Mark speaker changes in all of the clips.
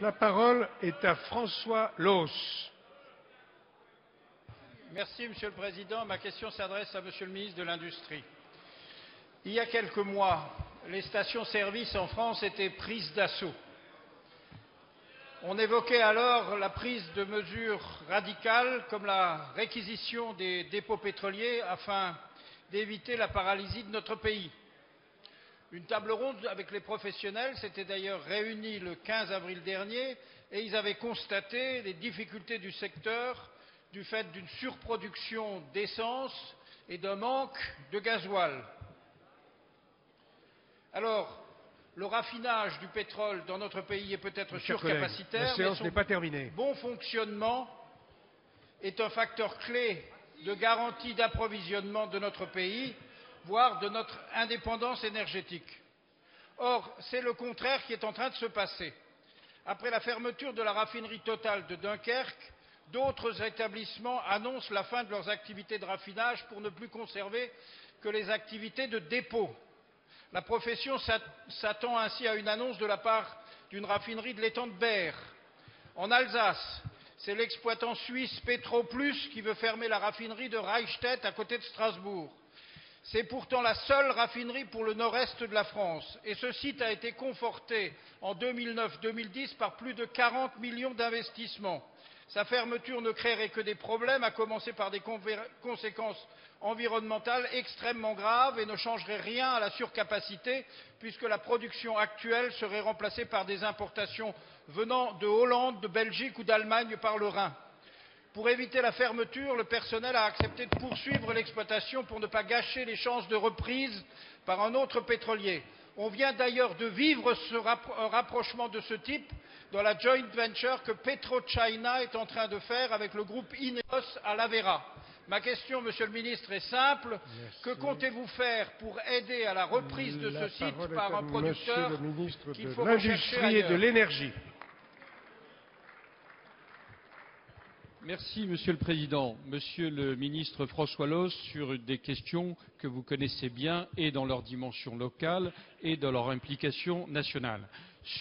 Speaker 1: La parole est à François Laux.
Speaker 2: Merci, Monsieur le Président. Ma question s'adresse à Monsieur le ministre de l'Industrie. Il y a quelques mois, les stations-service en France étaient prises d'assaut. On évoquait alors la prise de mesures radicales comme la réquisition des dépôts pétroliers afin d'éviter la paralysie de notre pays. Une table ronde avec les professionnels s'était d'ailleurs réunie le 15 avril dernier et ils avaient constaté les difficultés du secteur du fait d'une surproduction d'essence et d'un manque de gasoil. Alors, le raffinage du pétrole dans notre pays est peut-être surcapacitaire, mais son bon fonctionnement est un facteur clé de garantie d'approvisionnement de notre pays, voire de notre indépendance énergétique. Or, c'est le contraire qui est en train de se passer. Après la fermeture de la raffinerie Total de Dunkerque, d'autres établissements annoncent la fin de leurs activités de raffinage pour ne plus conserver que les activités de dépôt. La profession s'attend ainsi à une annonce de la part d'une raffinerie de l'étang de Berre. En Alsace, c'est l'exploitant suisse Petroplus qui veut fermer la raffinerie de Reichstätt à côté de Strasbourg. C'est pourtant la seule raffinerie pour le nord-est de la France. Et ce site a été conforté en 2009-2010 par plus de 40 millions d'investissements. Sa fermeture ne créerait que des problèmes, à commencer par des conséquences environnementales extrêmement graves et ne changerait rien à la surcapacité, puisque la production actuelle serait remplacée par des importations venant de Hollande, de Belgique ou d'Allemagne par le Rhin. Pour éviter la fermeture, le personnel a accepté de poursuivre l'exploitation pour ne pas gâcher les chances de reprise par un autre pétrolier. On vient d'ailleurs de vivre un rapprochement de ce type dans la joint venture que PetroChina est en train de faire avec le groupe Ineos à l'Avera. Ma question, Monsieur le Ministre, est simple. Merci. Que comptez-vous faire pour aider à la reprise de ce site par un producteur qu'il faut rechercher ailleurs ?
Speaker 1: L'Industrie et de l'Énergie.
Speaker 3: Merci, Monsieur le Président. Monsieur le ministre François Laux, sur des questions que vous connaissez bien, et dans leur dimension locale, et dans leur implication nationale.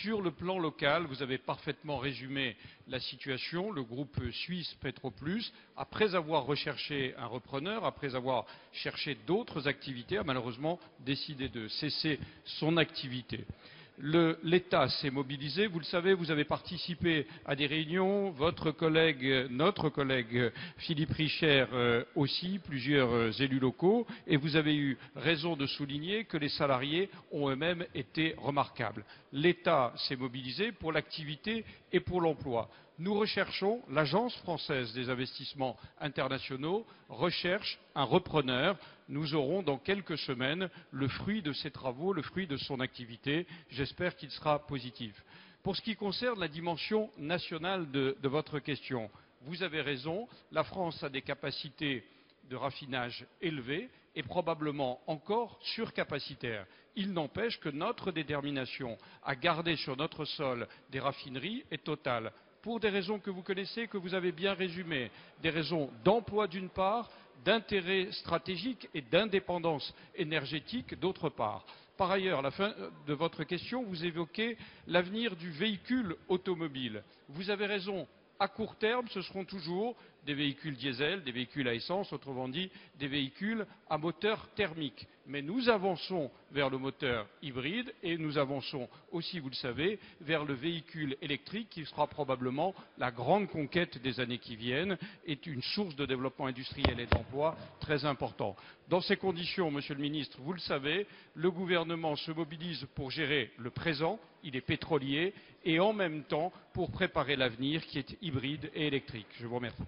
Speaker 3: Sur le plan local, vous avez parfaitement résumé la situation. Le groupe suisse Petroplus, après avoir recherché un repreneur, après avoir cherché d'autres activités, a malheureusement décidé de cesser son activité. L'État s'est mobilisé, vous le savez, vous avez participé à des réunions, votre collègue, notre collègue Philippe Richer aussi, plusieurs élus locaux, et vous avez eu raison de souligner que les salariés ont eux-mêmes été remarquables. L'État s'est mobilisé pour l'activité et pour l'emploi. Nous recherchons, l'Agence française des investissements internationaux recherche un repreneur. Nous aurons dans quelques semaines le fruit de ces travaux, le fruit de son activité. J'espère qu'il sera positif. Pour ce qui concerne la dimension nationale de votre question, vous avez raison, la France a des capacités de raffinage élevées et probablement encore surcapacitaires. Il n'empêche que notre détermination à garder sur notre sol des raffineries est totale. Pour des raisons que vous connaissez, que vous avez bien résumées, des raisons d'emploi d'une part, d'intérêt stratégique et d'indépendance énergétique d'autre part. Par ailleurs, à la fin de votre question, vous évoquez l'avenir du véhicule automobile. Vous avez raison, à court terme, ce seront toujours des véhicules diesel, des véhicules à essence, autrement dit, des véhicules à moteur thermique. Mais nous avançons vers le moteur hybride et nous avançons aussi, vous le savez, vers le véhicule électrique qui sera probablement la grande conquête des années qui viennent et une source de développement industriel et d'emploi très important. Dans ces conditions, Monsieur le Ministre, vous le savez, le gouvernement se mobilise pour gérer le présent, il est pétrolier, et en même temps pour préparer l'avenir qui est hybride et électrique. Je vous remercie.